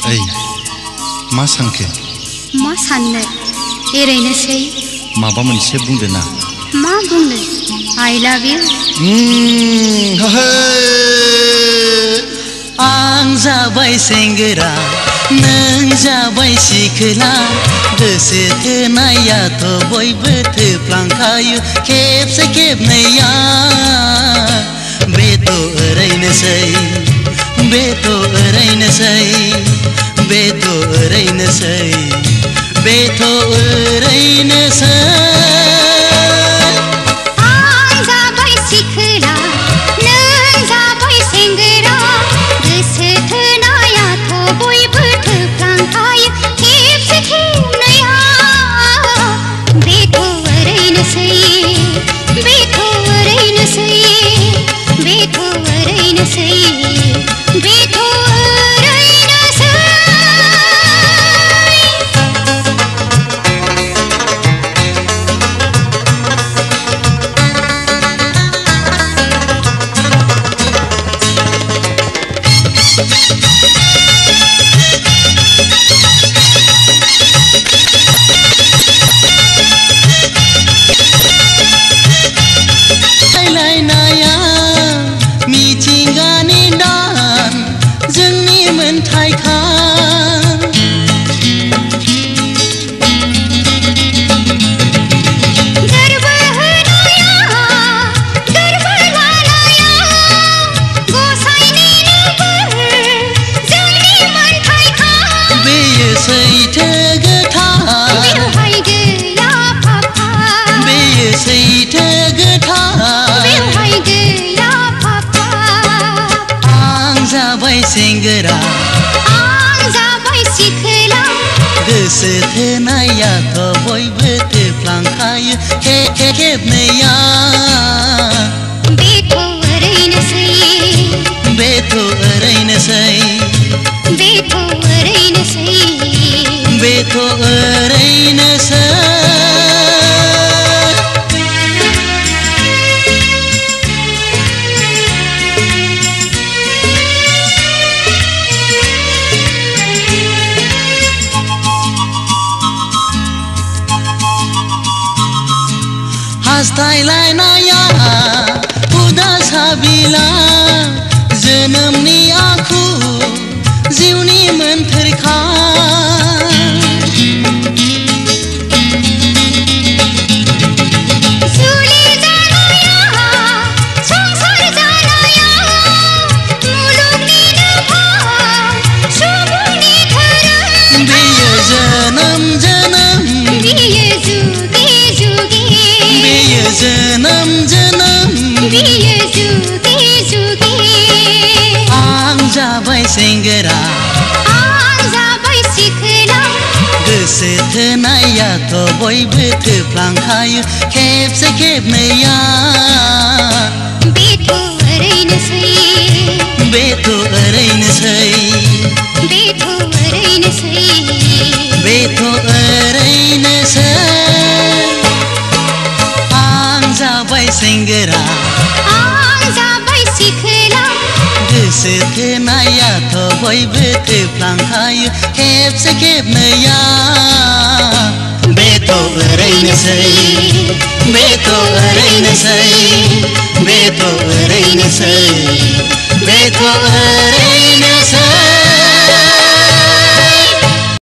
ओइ मा सानखो? मा साननो ओरैनोसै। माबा मोनसे बुंदो ना। मा बुंनो? I love you। आं जाबाय सेंग्रा नों जाबाय सिखोला गोसो थोनायाथ' बयबो थोफ्लांखायो खेबसे खेबनैया बेथ' ओरैनोसै बेथ' ओरैनोसै बेथ' ओरैनोसै बेथ' ओरैनोसै सेंग्रा आं जाबाय सिखोला गोसो थोनायाथ' बयबो थोफ्लांखायो खेबनैया बेथ' ओरैनोसै बेथ' ओरैनोसै बेथ' ओरैनोसै बेथ' ओरैनोसै हास्थायलायनाया उदास हाबिला जोनोमनि आखु जिउनि मोन्थोरखा जुलि जानाया संसार जानाया मुलुगनिनो भाव सुबुंनि धोरोम बेयो जोनोम जोनोम बियो जुगे जुगे जोनोम जोनोम बियो जुगे जुगे आं जाबाय सेंग्रा आं जाबाय सिखोला गोसो थोनायाथ' बयबो थोफ्लांखायो खेबसे खेबनैया बेथ' ओरैनोसै बेथ' ओरैनोसै बेथ' ओरैनोसै बेथ' ओरैनोसै सेंग्रा आं जाबाय सिखोला गोसो थोनायाथ' बयबो थोफ्लांखायो खेबसे खेबनैया बेथ' ओरैनोसै बेथ' ओरैनोसै बेथ' ओरैनोसै बेथ' ओरैनोसै